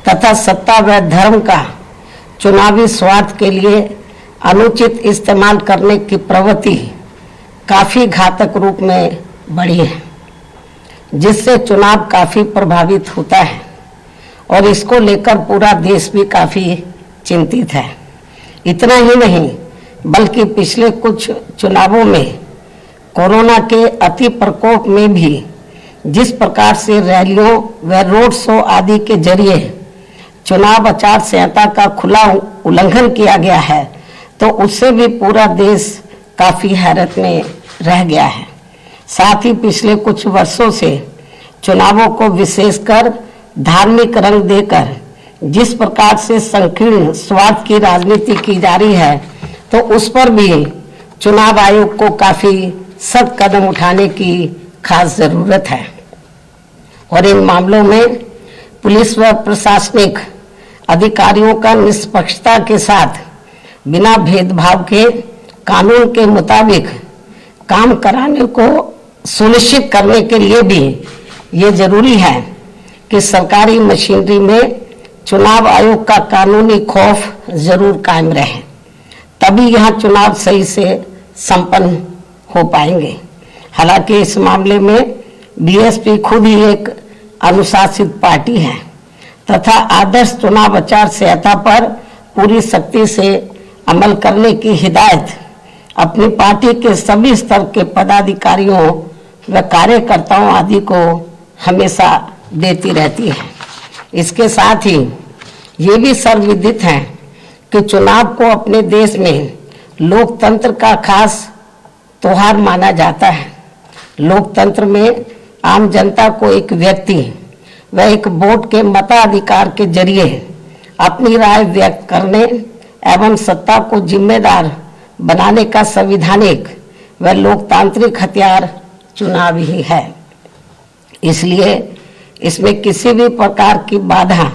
तथा सत्ता व धर्म का चुनावी स्वार्थ के लिए अनुचित इस्तेमाल करने की प्रवृत्ति काफी घातक रूप में बढ़ी है, जिससे चुनाव काफी प्रभावित होता है और इसको लेकर पूरा देश भी काफी चिंतित है। इतना ही नहीं बल्कि पिछले कुछ चुनावों में कोरोना के अति प्रकोप में भी जिस प्रकार से रैलियों व रोड शो आदि के जरिए चुनाव आचार संहिता का खुला उल्लंघन किया गया है, तो उससे भी पूरा देश काफी हैरत में रह गया है। साथ ही पिछले कुछ वर्षों से चुनावों को विशेषकर धार्मिक रंग देकर जिस प्रकार से संकीर्ण स्वार्थ की राजनीति की जा रही है, तो उस पर भी चुनाव आयोग को काफी सख्त कदम उठाने की खास जरूरत है और इन मामलों में पुलिस व प्रशासनिक अधिकारियों का निष्पक्षता के साथ बिना भेदभाव के कानून के मुताबिक काम कराने को सुनिश्चित करने के लिए भी ये जरूरी है कि सरकारी मशीनरी में चुनाव आयोग का कानूनी खौफ जरूर कायम रहे, तभी यहाँ चुनाव सही से संपन्न हो पाएंगे। हालांकि इस मामले में बीएसपी खुद ही एक अनुशासित पार्टी है तथा आदर्श चुनाव आचार संहिता पर पूरी सख्ती से अमल करने की हिदायत अपनी पार्टी के सभी स्तर के पदाधिकारियों व कार्यकर्ताओं आदि को हमेशा देती रहती है। इसके साथ ही ये भी सर्वविदित है कि चुनाव को अपने देश में लोकतंत्र का खास त्योहार माना जाता है। लोकतंत्र में आम जनता को एक व्यक्ति व एक वोट के मताधिकार के जरिए अपनी राय व्यक्त करने एवं सत्ता को जिम्मेदार बनाने का संवैधानिक व लोकतांत्रिक हथियार चुनाव ही है। इसलिए इसमें किसी भी प्रकार की बाधा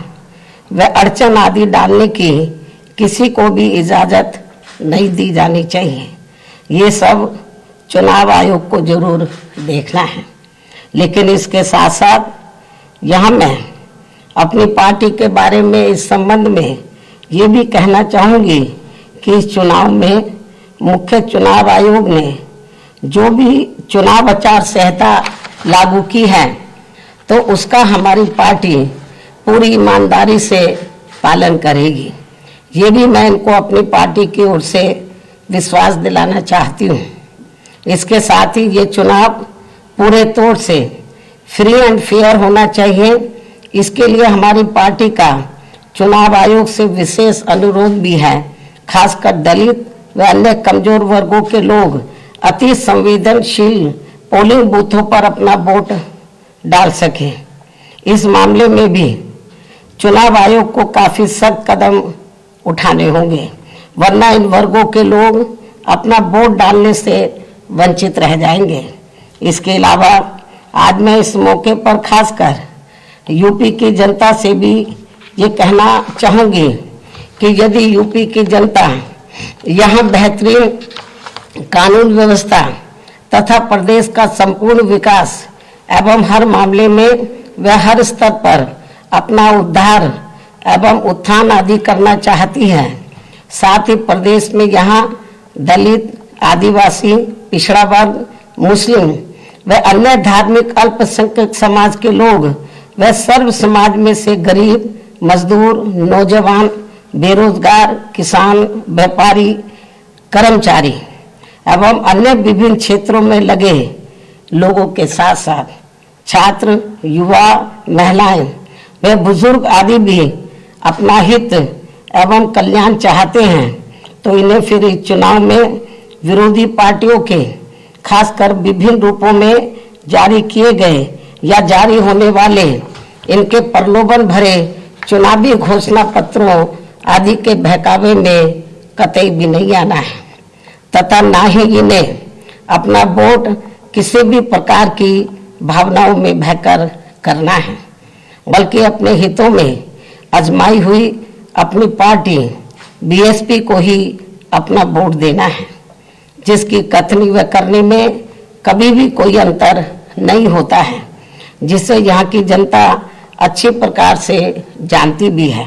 व अड़चन आदि डालने की किसी को भी इजाजत नहीं दी जानी चाहिए। ये सब चुनाव आयोग को जरूर देखना है। लेकिन इसके साथ साथ यहाँ मैं अपनी पार्टी के बारे में इस संबंध में ये भी कहना चाहूँगी कि इस चुनाव में मुख्य चुनाव आयोग ने जो भी चुनाव आचार संहिता लागू की है, तो उसका हमारी पार्टी पूरी ईमानदारी से पालन करेगी। ये भी मैं इनको अपनी पार्टी की ओर से विश्वास दिलाना चाहती हूँ। इसके साथ ही ये चुनाव पूरे तौर से फ्री एंड फेयर होना चाहिए। इसके लिए हमारी पार्टी का चुनाव आयोग से विशेष अनुरोध भी है, खासकर दलित व अन्य कमजोर वर्गों के लोग अति संवेदनशील पोलिंग बूथों पर अपना वोट डाल सके। इस मामले में भी चुनाव आयोग को काफी सख्त कदम उठाने होंगे, वरना इन वर्गों के लोग अपना वोट डालने से वंचित रह जाएंगे। इसके अलावा आज मैं इस मौके पर खासकर यूपी की जनता से भी ये कहना चाहूँगी कि यदि यूपी की जनता यहाँ बेहतरीन कानून व्यवस्था तथा प्रदेश का संपूर्ण विकास एवं हर मामले में व हर स्तर पर अपना उद्धार एवं उत्थान आदि करना चाहती है, साथ ही प्रदेश में यहाँ दलित, आदिवासी, पिछड़ा वर्ग, मुस्लिम व अन्य धार्मिक अल्पसंख्यक समाज के लोग व सर्व समाज में से गरीब, मजदूर, नौजवान, बेरोजगार, किसान, व्यापारी, कर्मचारी एवं अन्य विभिन्न क्षेत्रों में लगे लोगों के साथ साथ छात्र, युवा, महिलाएं व बुजुर्ग आदि भी अपना हित एवं कल्याण चाहते हैं, तो इन्हें फिर इस चुनाव में विरोधी पार्टियों के खासकर विभिन्न रूपों में जारी किए गए या जारी होने वाले इनके प्रलोभन भरे चुनावी घोषणा पत्रों आदि के बहकावे में कतई भी नहीं आना है तथा ना ही इन्हें अपना वोट किसी भी प्रकार की भावनाओं में बहकर करना है, बल्कि अपने हितों में आजमाई हुई अपनी पार्टी बीएसपी को ही अपना वोट देना है, जिसकी कथनी व करने में कभी भी कोई अंतर नहीं होता है, जिससे यहाँ की जनता अच्छी प्रकार से जानती भी है।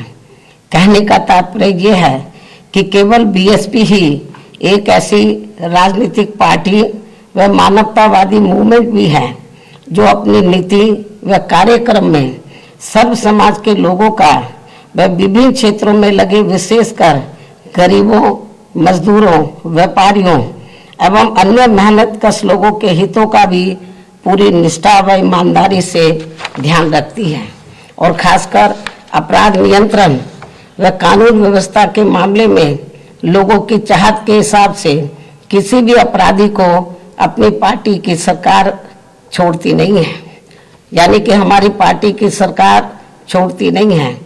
कहने का तात्पर्य यह है कि केवल बीएसपी ही एक ऐसी राजनीतिक पार्टी व मानवतावादी मूवमेंट भी है जो अपनी नीति व कार्यक्रम में सर्व समाज के लोगों का व विभिन्न क्षेत्रों में लगे विशेषकर गरीबों, मजदूरों, व्यापारियों एवं अन्य मेहनतकश लोगों के हितों का भी पूरी निष्ठा व ईमानदारी से ध्यान रखती है और खासकर अपराध नियंत्रण व कानून व्यवस्था के मामले में लोगों की चाहत के हिसाब से किसी भी अपराधी को अपनी पार्टी की सरकार छोड़ती नहीं है। यानी कि हमारी पार्टी की सरकार छोड़ती नहीं है,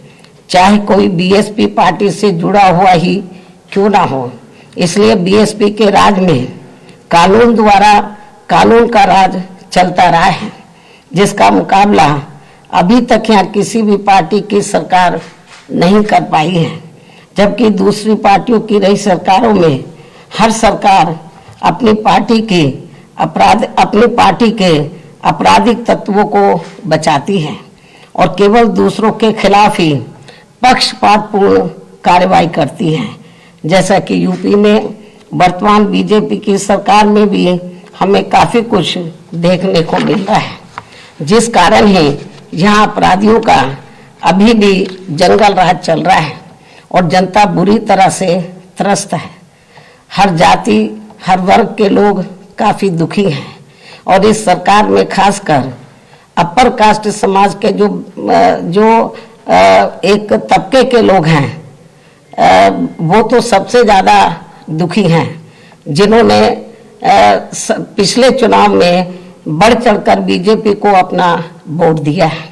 चाहे कोई बीएसपी पार्टी से जुड़ा हुआ ही क्यों ना हो। इसलिए बीएसपी के राज में कानून द्वारा कानून का राज चलता रहा है, जिसका मुकाबला अभी तक यहाँ किसी भी पार्टी की सरकार नहीं कर पाई है। जबकि दूसरी पार्टियों की रही सरकारों में हर सरकार अपनी पार्टी के आपराधिक तत्वों को बचाती है और केवल दूसरों के खिलाफ ही पक्षपातपूर्ण कार्रवाई करती है। जैसा कि यूपी में वर्तमान बीजेपी की सरकार में भी हमें काफी कुछ देखने को मिल रहा है, जिस कारण ही यहाँ अपराधियों का अभी भी जंगल राज चल रहा है और जनता बुरी तरह से त्रस्त है। हर जाति, हर वर्ग के लोग काफी दुखी हैं और इस सरकार में खासकर अपर कास्ट समाज के जो एक तबके के लोग हैं, वो तो सबसे ज़्यादा दुखी हैं, जिन्होंने पिछले चुनाव में बढ़ चढ़कर बीजेपी को अपना वोट दिया है।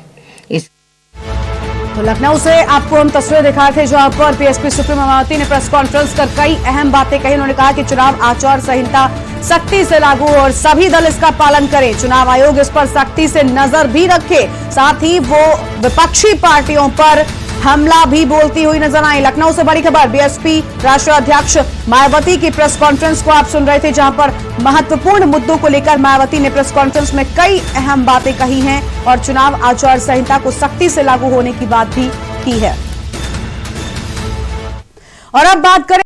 तो लखनऊ से आपको हम तस्वीरें दिखाए थे जहां पर बीएसपी सुप्रीमो मायावती ने प्रेस कॉन्फ्रेंस कर कई अहम बातें कही। उन्होंने कहा कि चुनाव आचार संहिता सख्ती से लागू और सभी दल इसका पालन करें, चुनाव आयोग इस पर सख्ती से नजर भी रखे, साथ ही वो विपक्षी पार्टियों पर हमला भी बोलती हुई नजर आई। लखनऊ से बड़ी खबर, बीएसपी राष्ट्रीय अध्यक्ष मायावती की प्रेस कॉन्फ्रेंस को आप सुन रहे थे, जहां पर महत्वपूर्ण मुद्दों को लेकर मायावती ने प्रेस कॉन्फ्रेंस में कई अहम बातें कही हैं और चुनाव आचार संहिता को सख्ती से लागू होने की बात भी की है। और अब बात करें